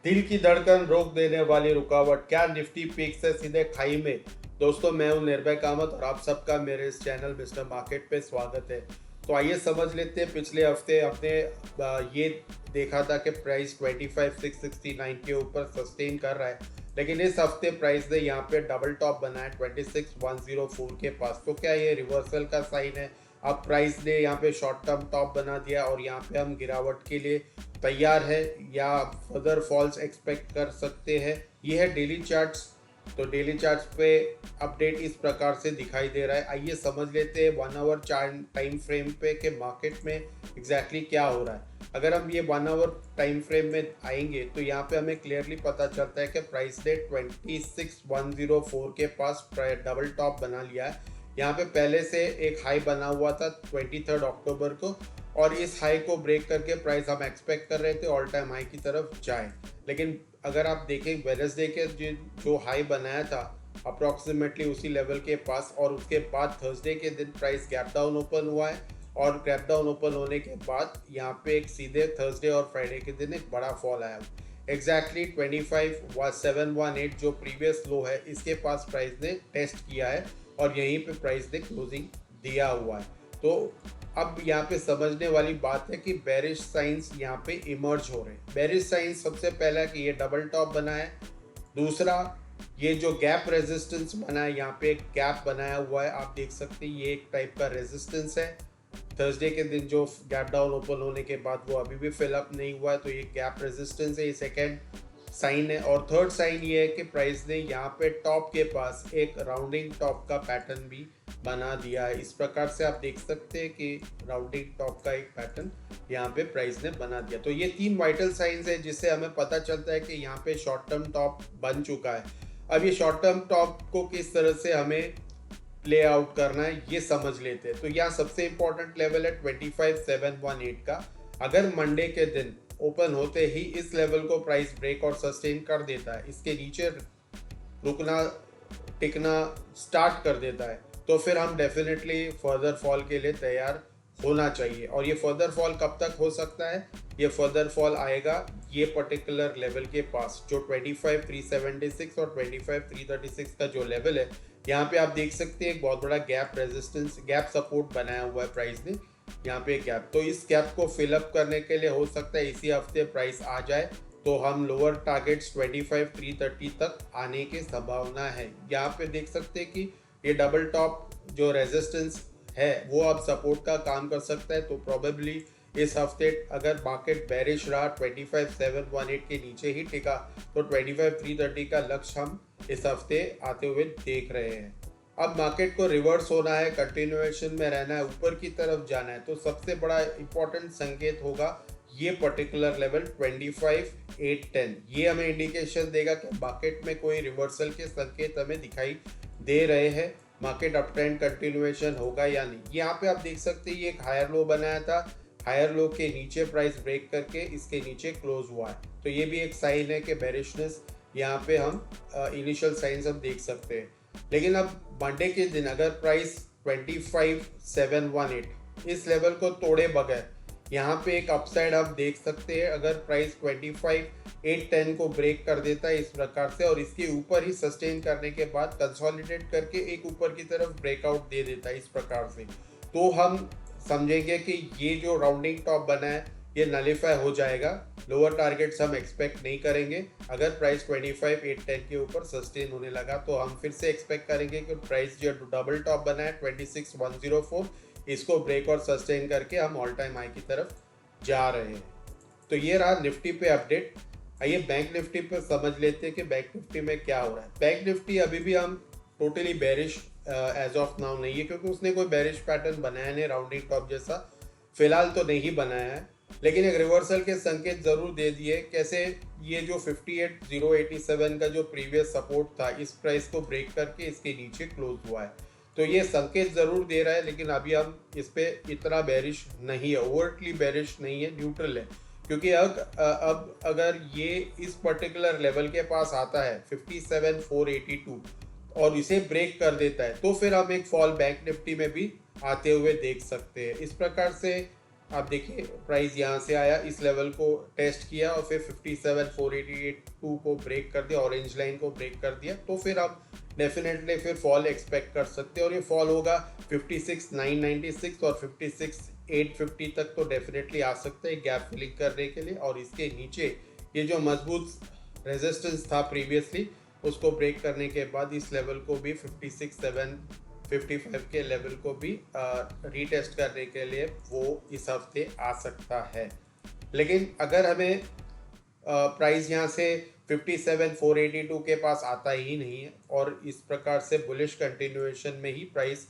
दिल की धड़कन रोक देने वाली रुकावट, क्या निफ्टी पीक से सीधे खाई में। दोस्तों, मैं हूं निर्भय कामत और आप सबका मेरे इस चैनल मिस्टर मार्केट पे स्वागत है। तो आइए समझ लेते हैं, पिछले हफ्ते अपने ये देखा था कि प्राइस 25,669 के ऊपर सस्टेन कर रहा है, लेकिन इस हफ्ते प्राइस ने यहाँ पे डबल टॉप बनाया 26,104 के पास। तो क्या ये रिवर्सल का साइन है? अब प्राइस ने यहाँ पे शॉर्ट टर्म टॉप बना दिया और यहाँ पे हम गिरावट के लिए तैयार है या फर्दर फॉल्स एक्सपेक्ट कर सकते हैं। ये है डेली चार्ट्स। तो डेली चार्ट्स पे अपडेट इस प्रकार से दिखाई दे रहा है। आइए समझ लेते हैं 1 आवर टाइम फ्रेम पे कि मार्केट में एग्जैक्टली क्या हो रहा है। अगर हम ये 1 आवर टाइम फ्रेम में आएंगे तो यहाँ पे हमें क्लियरली पता चलता है कि प्राइस ने 26,104 के पास डबल टॉप बना लिया है। यहाँ पे पहले से एक हाई बना हुआ था 23 अक्टूबर को, और इस हाई को ब्रेक करके प्राइस हम एक्सपेक्ट कर रहे थे ऑल टाइम हाई की तरफ जाए। लेकिन अगर आप देखें वेडनेसडे के जो हाई बनाया था अप्रॉक्सीमेटली उसी लेवल के पास, और उसके बाद थर्सडे के दिन प्राइस गैप डाउन ओपन हुआ है, और गैप डाउन ओपन होने के बाद यहाँ पे एक सीधे थर्सडे और फ्राइडे के दिन एक बड़ा फॉल आया। एग्जैक्टली 25,718 जो प्रीवियस लो है इसके पास प्राइस ने टेस्ट किया है, और यहीं पे प्राइस ने क्लोजिंग दिया हुआ है। तो अब यहाँ पे समझने वाली बात है कि बेरिश साइंस यहाँ पे इमर्ज हो रहे हैं। बेरिश साइंस सबसे पहला कि ये डबल टॉप बना है। दूसरा, ये जो गैप रेजिस्टेंस बना है, यहाँ पे एक गैप बनाया हुआ है, आप देख सकते हैं ये एक टाइप का रेजिस्टेंस है। थर्सडे के दिन जो गैप डाउन ओपन होने के बाद वो अभी भी फिलअप नहीं हुआ है, तो ये गैप रेजिस्टेंस है, ये सेकेंड साइन है। और थर्ड साइन ये है कि प्राइस ने यहाँ पे टॉप के पास एक राउंडिंग टॉप का पैटर्न भी बना दिया है। इस प्रकार से आप देख सकते हैं कि राउंडिंग टॉप का एक पैटर्न यहाँ पे प्राइस ने बना दिया। तो ये तीन वाइटल साइंस है जिससे हमें पता चलता है कि यहाँ पे शॉर्ट टर्म टॉप बन चुका है। अब ये शॉर्ट टर्म टॉप को किस तरह से हमें प्ले आउट करना है ये समझ लेते हैं। तो यहाँ सबसे इंपॉर्टेंट लेवल है 25,718 का। अगर मंडे के दिन ओपन होते ही इस लेवल को प्राइस ब्रेक और सस्टेन कर देता है, इसके नीचे रुकना टिकना स्टार्ट कर देता है, तो फिर हम डेफिनेटली फर्दर फॉल के लिए तैयार होना चाहिए। और ये फर्दर फॉल कब तक हो सकता है? ये फर्दर फॉल आएगा ये पर्टिकुलर लेवल के पास जो 25,376 और 25,336 का जो लेवल है। यहाँ पे आप देख सकते हैं एक बहुत बड़ा गैप रेजिस्टेंस गैप सपोर्ट बनाया हुआ है प्राइस ने, यहाँ पे गैप। तो इस गैप को फिलअप करने के लिए हो सकता है इसी हफ्ते प्राइस आ जाए, तो हम लोअर टारगेट्स 25,330 तक आने की संभावना है। यहाँ पे देख सकते हैं कि ये डबल टॉप जो रेजिस्टेंस है वो अब सपोर्ट का काम कर सकता है। तो प्रोबेबली इस हफ्ते अगर मार्केट बेरिश रहा 25,718 के नीचे ही टिका, तो 25,330 का लक्ष्य हम इस हफ्ते आते हुए देख रहे हैं। अब मार्केट को रिवर्स होना है, कंटिन्यूएशन में रहना है, ऊपर की तरफ जाना है, तो सबसे बड़ा इंपॉर्टेंट संकेत होगा ये पर्टिकुलर लेवल 25,810। ये हमें इंडिकेशन देगा कि मार्केट में कोई रिवर्सल के संकेत हमें दिखाई दे रहे हैं, मार्केट अप ट्रेंड कंटिन्यूएशन होगा या नहीं। यहाँ पे आप देख सकते हैं ये एक हायर लो बनाया था, हायर लो के नीचे प्राइस ब्रेक करके इसके नीचे क्लोज हुआ है, तो ये भी एक साइन है कि बेरिशनेस यहाँ पे हम इनिशियल साइंस हम देख सकते हैं। लेकिन अब मंडे के दिन अगर प्राइस 25,718 इस लेवल को तोड़े बगैर यहाँ पे एक अपसाइड आप देख सकते हैं। अगर प्राइस 25,810 को ब्रेक कर देता है इस प्रकार से और इसके ऊपर ही सस्टेन करने के बाद कंसोलिडेट करके एक ऊपर की तरफ ब्रेकआउट दे देता है इस प्रकार से, तो हम समझेंगे कि ये जो राउंडिंग टॉप बना है ये नलीफाई हो जाएगा। लोअर टारगेट्स हम एक्सपेक्ट नहीं करेंगे। अगर प्राइस 25,810 के ऊपर सस्टेन होने लगा तो हम फिर से एक्सपेक्ट करेंगे कि प्राइस जो डबल टॉप बना है 26,104 इसको ब्रेक और सस्टेन करके हम ऑल टाइम हाई की तरफ जा रहे हैं। तो ये रहा निफ्टी पे अपडेट। आइए बैंक निफ्टी पे समझ लेते हैं कि बैंक निफ्टी में क्या हो रहा है। बैंक निफ्टी अभी भी हम totally bearish as of now नहीं है, क्योंकि उसने कोई बेरिश पैटर्न बनाया नहीं, राउंडिंग टॉप जैसा फिलहाल तो नहीं बनाया है, लेकिन एक रिवर्सल के संकेत जरूर दे दिए। कैसे? ये जो 58,087 का जो प्रीवियस सपोर्ट था इस प्राइस को ब्रेक करके इसके नीचे क्लोज हुआ है, तो ये संकेत जरूर दे रहा है। लेकिन अभी हम इस पे इतना बेरिश नहीं है, ओवरटली बेरिश नहीं है, न्यूट्रल है। क्योंकि अब अगर ये इस पर्टिकुलर लेवल के पास आता है 57,482 और इसे ब्रेक कर देता है, तो फिर हम एक फॉल बैंक निफ्टी में भी आते हुए देख सकते हैं। इस प्रकार से आप देखिए प्राइस यहाँ से आया, इस लेवल को टेस्ट किया और फिर 57,482 को ब्रेक कर दिया, ऑरेंज लाइन को ब्रेक कर दिया, तो फिर आप डेफिनेटली फिर फॉल एक्सपेक्ट कर सकते हैं और ये फॉल होगा 56,996 और 56,850 तक तो डेफिनेटली आ सकता है गैप फिलिंग करने के लिए। और इसके नीचे ये जो मजबूत रेजिस्टेंस था प्रीवियसली, उसको ब्रेक करने के बाद इस लेवल को भी 56,755 के लेवल को भी रीटेस्ट करने के लिए वो इस हफ्ते आ सकता है। लेकिन अगर हमें प्राइस यहाँ से 57,482 के पास आता ही नहीं है और इस प्रकार से बुलिश कंटिन्यूएशन में ही प्राइस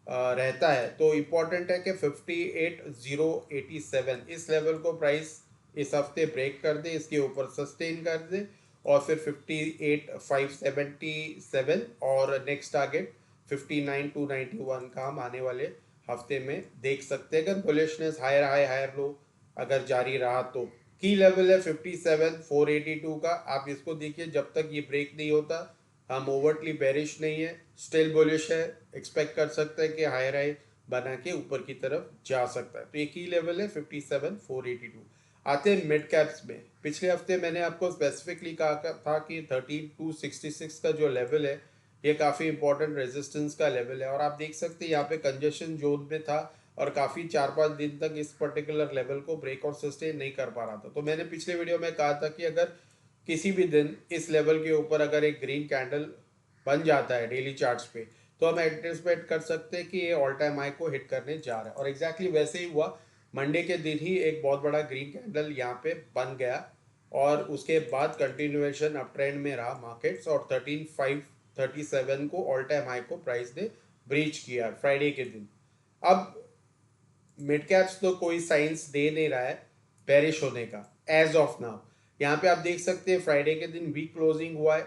रहता है, तो इम्पॉर्टेंट है कि 58,087 इस लेवल को प्राइस इस हफ्ते ब्रेक कर दे, इसके ऊपर सस्टेन कर दे और फिर 58,577 और नेक्स्ट टारगेट 59,291 का हम आने वाले हफ्ते में देख सकते हैं अगर bullishness higher high higher low अगर जारी रहा तो। की लेवल है 57,482 का, आप इसको देखिए, जब तक ये ब्रेक नहीं होता हम ओवरटली बेरिश नहीं है, स्टिल बुलिश है, एक्सपेक्ट कर सकते हैं कि हायर हाई बना के ऊपर की तरफ जा सकता है। तो ये की लेवल है 57,482। आते हैं मिड कैप्स में। पिछले हफ्ते मैंने आपको स्पेसिफिकली कहा था कि 13,266 का जो लेवल है ये काफ़ी इंपॉर्टेंट रेजिस्टेंस का लेवल है और आप देख सकते हैं यहाँ पे कंजेशन जोन में था और काफ़ी 4-5 दिन तक इस पर्टिकुलर लेवल को ब्रेक और सस्टेन नहीं कर पा रहा था। तो मैंने पिछले वीडियो में कहा था कि अगर किसी भी दिन इस लेवल के ऊपर अगर एक ग्रीन कैंडल बन जाता है डेली चार्ट्स पे, तो हम एंटिसिपेट कर सकते हैं कि ये ऑल टाइम हाई को हिट करने जा रहा है और एग्जैक्टली वैसे ही हुआ। मंडे के दिन ही एक बहुत बड़ा ग्रीन कैंडल यहाँ पे बन गया और उसके बाद कंटिन्यूएशन अप ट्रेंड में रहा मार्केट्स और 13,537 को ऑल टाइम हाई को प्राइस ने ब्रीच किया फ्राइडे के दिन। अब मिड कैप्स तो कोई साइंस दे नहीं रहा है बेरिश होने का एज ऑफ नाउ। यहाँ पे आप देख सकते हैं फ्राइडे के दिन वीक क्लोजिंग हुआ है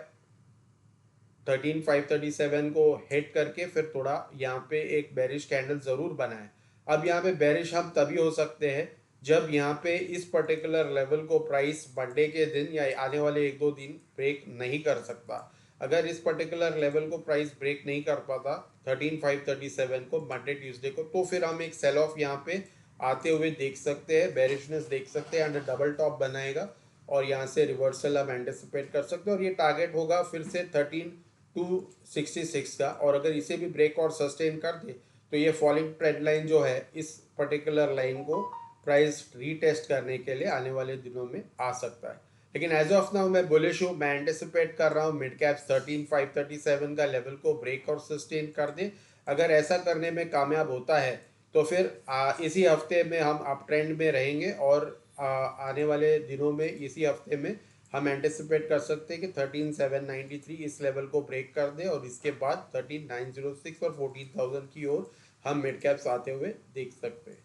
13,537 को हिट करके, फिर थोड़ा यहाँ पे एक बेरिश कैंडल जरूर बना है। अब यहाँ पे बेरिश हम तभी हो सकते हैं जब यहाँ पे इस पर्टिकुलर लेवल को प्राइस मंडे के दिन या आने वाले 1-2 दिन ब्रेक नहीं कर सकता। अगर इस पर्टिकुलर लेवल को प्राइस ब्रेक नहीं कर पाता 13,537 को मंडे ट्यूसडे को, तो फिर हम एक सेल ऑफ यहाँ पे आते हुए देख सकते हैं, बेरिशनेस देख सकते हैं एंड डबल टॉप बनाएगा और यहाँ से रिवर्सल हम एंटिसिपेट कर सकते हैं और ये टारगेट होगा फिर से 13,266 का। और अगर इसे भी ब्रेक और सस्टेन कर दे तो ये फॉलिंग ट्रेंड लाइन जो है इस पर्टिकुलर लाइन को प्राइस रीटेस्ट करने के लिए आने वाले दिनों में आ सकता है। लेकिन एज ऑफ नाउ मैं बुलिश हूँ, मैं एंटिसिपेट कर रहा हूँ मिड कैप्स 13,537 का लेवल को ब्रेक और सस्टेन कर दे। अगर ऐसा करने में कामयाब होता है तो फिर इसी हफ्ते में हम अप ट्रेंड में रहेंगे और आने वाले दिनों में इसी हफ्ते में हम एंटिसिपेट कर सकते हैं कि 13,793 इस लेवल को ब्रेक कर दे और इसके बाद 13,906 और 14,000 की ओर हम मिड कैप्स आते हुए देख सकते हैं।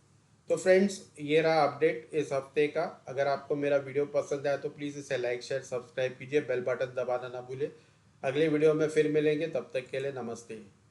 तो फ्रेंड्स, ये रहा अपडेट इस हफ्ते का। अगर आपको मेरा वीडियो पसंद आया तो प्लीज़ इसे लाइक शेयर सब्सक्राइब कीजिए, बेल बटन दबाना ना भूलें। अगले वीडियो में फिर मिलेंगे, तब तक के लिए नमस्ते।